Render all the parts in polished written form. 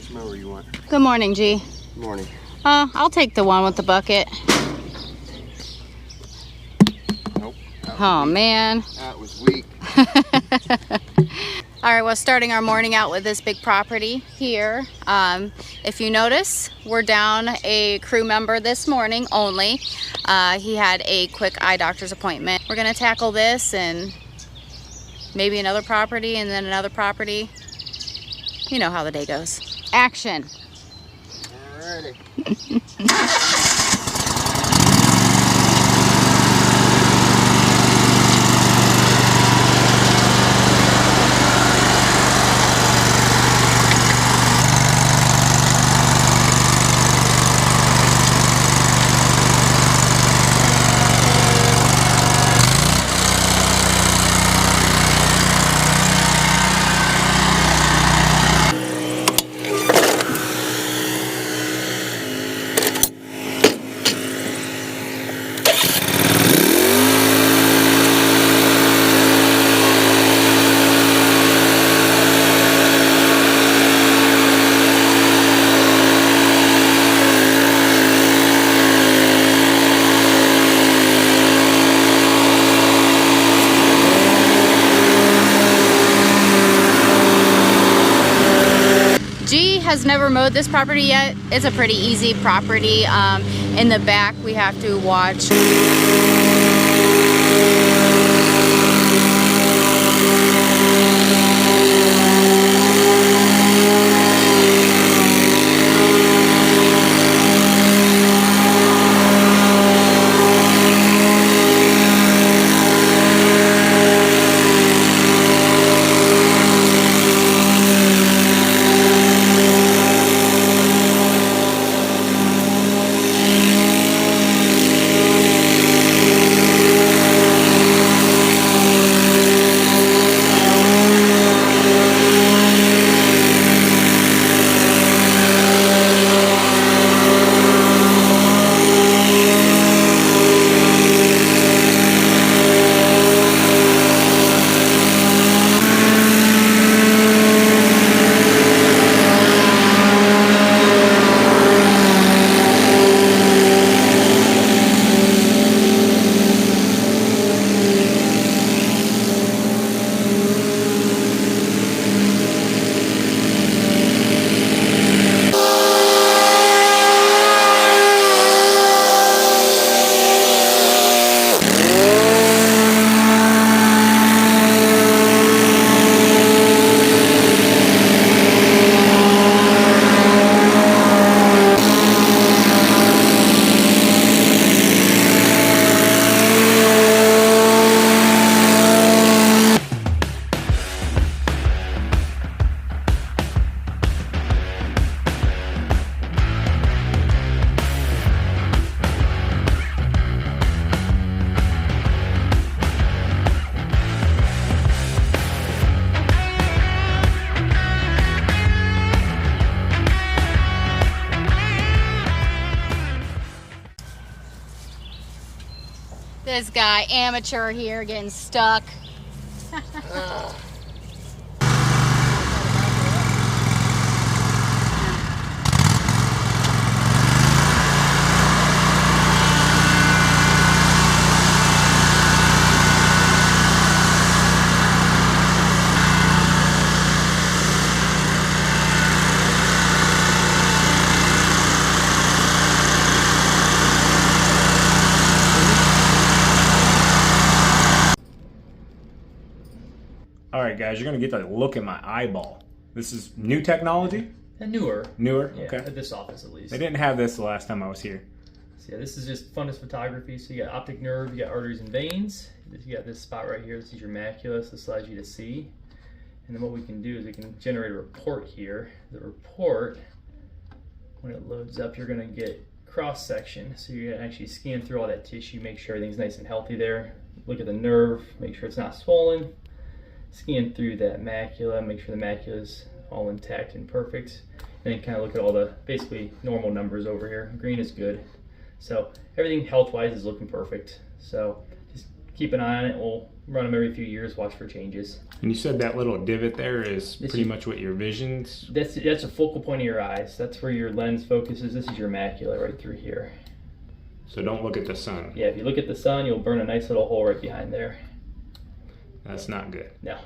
Which mower you want? Good morning, G. Good morning. I'll take the one with the bucket. Nope. Oh, man. That was weak. All right, well, starting our morning out with this big property here. If you notice, we're down a crew member this morning only. He had a quick eye doctor's appointment. We're gonna tackle this and maybe another property and then another property. You know how the day goes. Action. Alrighty. G has never mowed this property yet. It's a pretty easy property. In the back, we have to watch. This guy, amateur here, getting stuck. All right, guys, you're gonna get to look at my eyeball. This is new technology? Newer. Newer, Yeah, okay. at this office at least. They didn't have this the last time I was here. So yeah, this is just fundus photography. So you got optic nerve, you got arteries and veins. You got this spot right here. This is your macula. So this allows you to see. And then what we can do is we can generate a report here. The report, when it loads up, you're gonna get cross section. So you're gonna actually scan through all that tissue, make sure everything's nice and healthy there. Look at the nerve, make sure it's not swollen. Scan through that macula, make sure the macula is all intact and perfect. And then kind of look at all the basically normal numbers over here. Green is good. So everything health-wise is looking perfect. So just keep an eye on it. We'll run them every few years, watch for changes. And you said that little divot there is pretty much what your vision's? That's a focal point of your eyes. That's where your lens focuses. This is your macula right through here. So don't look at the sun. Yeah, if you look at the sun, you'll burn a nice little hole right behind there. That's not good. No.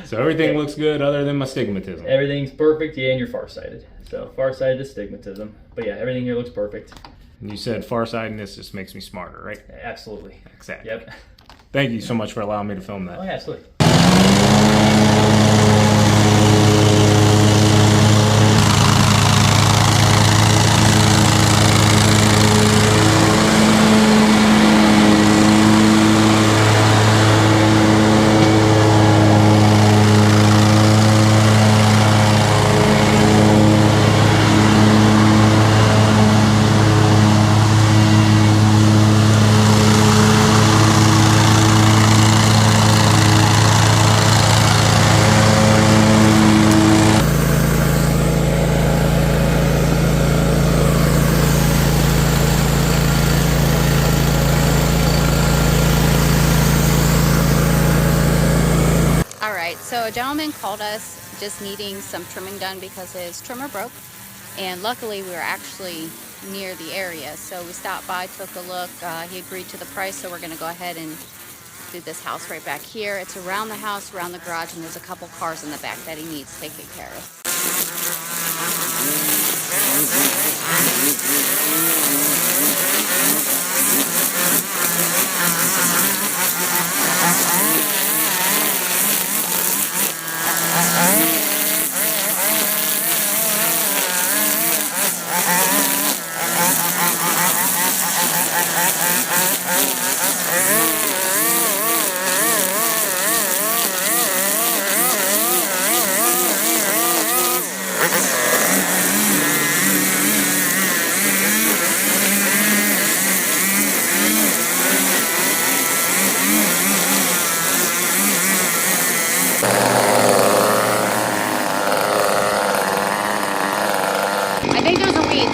So everything looks good other than my stigmatism. Everything's perfect, yeah, and you're farsighted. So farsighted is stigmatism. But yeah, everything here looks perfect. And you said farsightedness just makes me smarter, right? Absolutely. Exactly. Yep. Thank you so much for allowing me to film that. Oh, yeah, absolutely. So a gentleman called us just needing some trimming done because his trimmer broke, and luckily we were actually near the area, so we stopped by, took a look. He agreed to the price, so we're going to go ahead and do this house right back here. It's around the house, around the garage, and there's a couple cars in the back that he needs taken care of. I think those are weeds.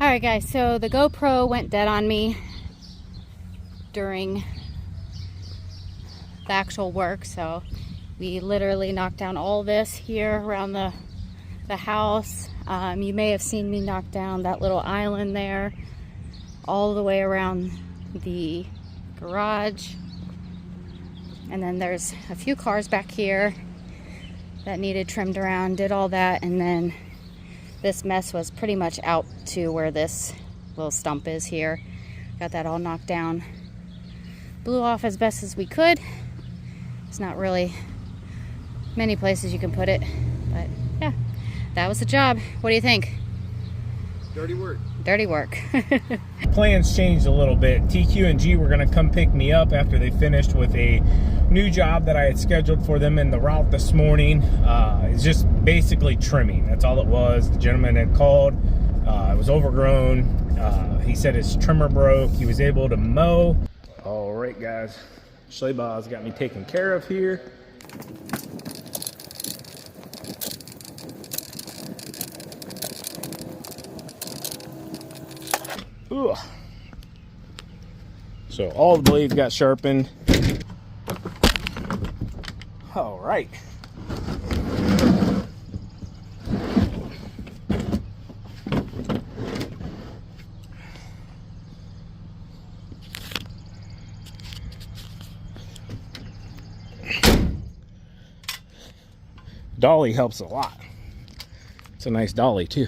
Alright guys, so the GoPro went dead on me during the actual work, so we literally knocked down all this here around the house. You may have seen me knock down that little island there, all the way around the garage. And then there's a few cars back here that needed trimmed around, did all that, and then this mess was pretty much out to where this little stump is here. Got that all knocked down. Blew off as best as we could. It's not really many places you can put it, but yeah, that was the job. What do you think? Dirty work. Dirty work. Plans changed a little bit. TQ and G were gonna come pick me up after they finished with a new job that I had scheduled for them in the route this morning. It's just basically trimming. That's all it was. The gentleman had called. It was overgrown. He said his trimmer broke. He was able to mow. All right, guys. Schleebau's got me taken care of here. Ugh. So all the blades got sharpened. All right. Dolly helps a lot. It's a nice dolly too.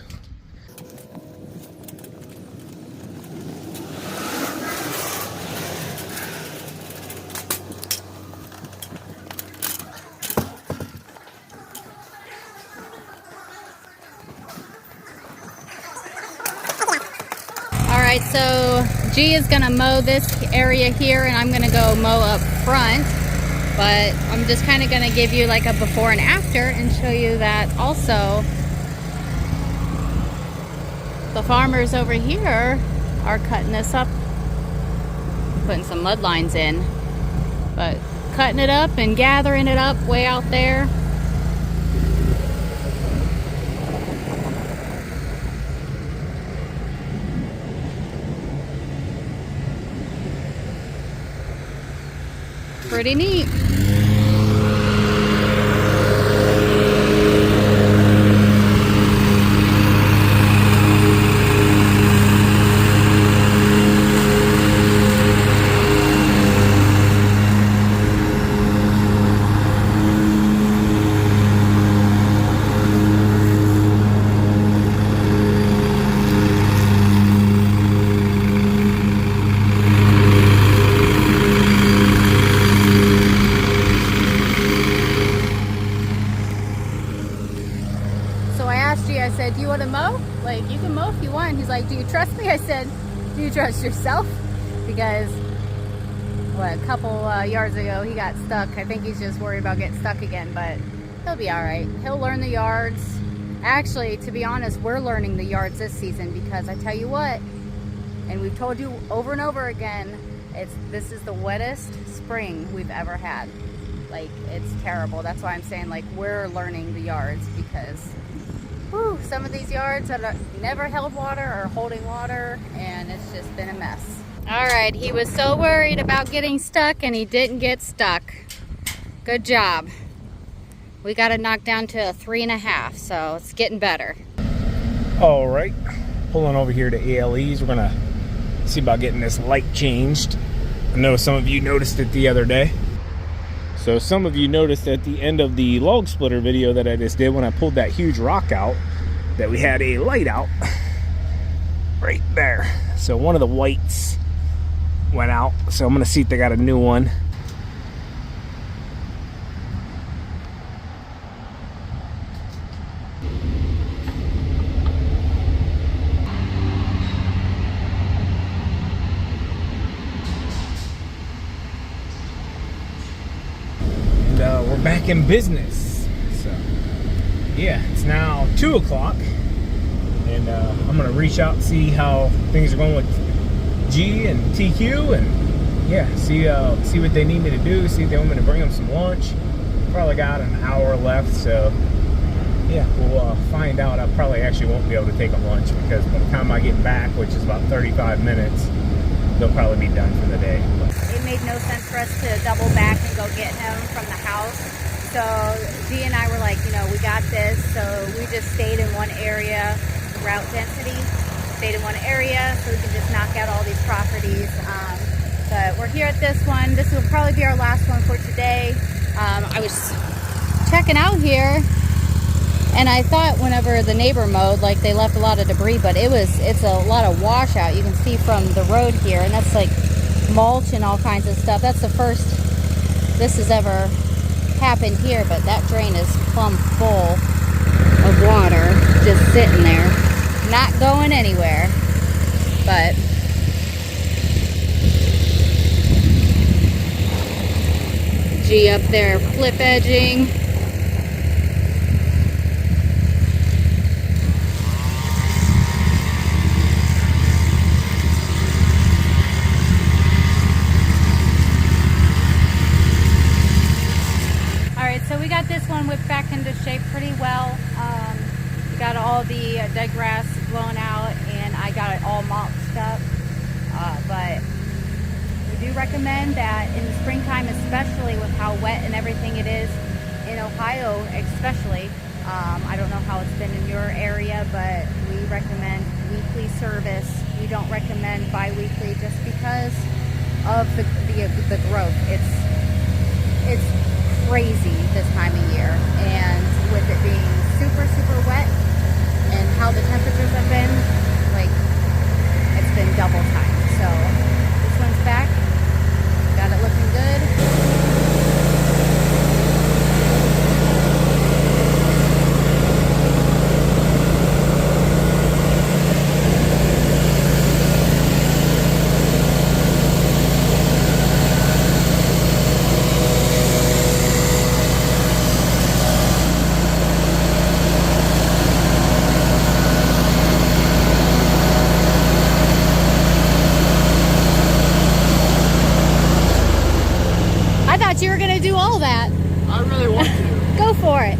Alright, so G is gonna mow this area here and I'm gonna go mow up front. But I'm just kind of going to give you like a before and after and show you that also the farmers over here are cutting this up, putting some mud lines in, but cutting it up and gathering it up way out there. Pretty neat. I said, do you want to mow? Like, you can mow if you want. He's like, do you trust me? I said, do you trust yourself? Because, what, a couple yards ago, he got stuck. I think he's just worried about getting stuck again, but he'll be all right. He'll learn the yards. Actually, to be honest, we're learning the yards this season because I tell you what, and we've told you over and over again, this is the wettest spring we've ever had. Like, it's terrible. That's why I'm saying, like, we're learning the yards because whew, some of these yards that have never held water are holding water, and it's just been a mess. All right, he was so worried about getting stuck, and he didn't get stuck. Good job. We got it knocked down to a 3.5, so it's getting better. All right, pulling over here to ALE's. We're gonna see about getting this light changed. I know some of you noticed it the other day. So some of you noticed at the end of the log splitter video that I just did when I pulled that huge rock out that we had a light out right there. So one of the whites went out. So I'm gonna see if they got a new one. We're back in business. So yeah, it's now 2 o'clock, and I'm gonna reach out and see how things are going with G and TQ, and yeah, see what they need me to do, see if they want me to bring them some lunch. Probably got an hour left, so yeah, we'll find out. I probably actually won't be able to take them lunch because by the time I get back, which is about 35 minutes, they'll probably be done for the day. It made no sense for us to double back and go get him from the house. So G and I were like, you know, we got this. So we just stayed in one area, route density, stayed in one area so we can just knock out all these properties. But we're here at this one. This will probably be our last one for today. I was checking out here and I thought whenever the neighbor mowed, like they left a lot of debris, but it's a lot of washout. You can see from the road here, and that's like mulch and all kinds of stuff. That's the first this has ever happened here, but that drain is plumb full of water just sitting there, not going anywhere. But G up there flip edging. So we got this one whipped back into shape pretty well. We got all the dead grass blown out and I got it all mulched up. But we do recommend that in the springtime, especially with how wet and everything it is in Ohio especially. I don't know how it's been in your area, but we recommend weekly service. We don't recommend bi-weekly just because of the growth. It's crazy this time of year, and with it being super wet and how the temperatures have been, like, it's been double time. So this one's back, got it looking good. You were gonna do all that. I really want to. Go for it.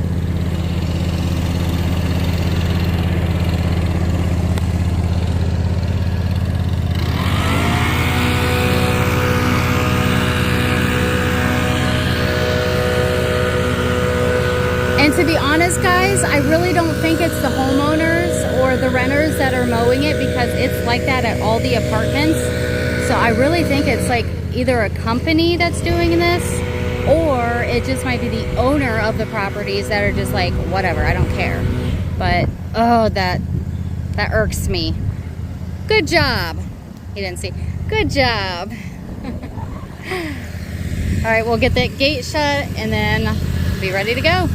And to be honest, guys, I really don't think it's the homeowners or the renters that are mowing it, because it's like that at all the apartments. So I really think it's like either a company that's doing this, or it just might be the owner of the properties that are just like, whatever, I don't care. But oh, that irks me. Good job. He didn't see. Good job. All right, we'll get that gate shut and then be ready to go.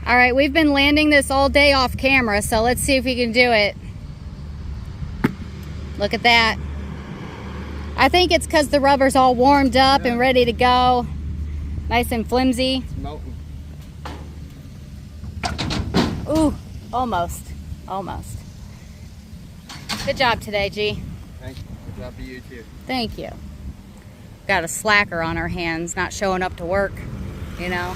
All right, we've been landing this all day off camera, so let's see if we can do it. Look at that. I think it's because the rubber's all warmed up and ready to go. Nice and flimsy. It's melting. Ooh, almost. Good job today, G. Thank you. Good job to you too. Thank you. Got a slacker on our hands, not showing up to work, you know.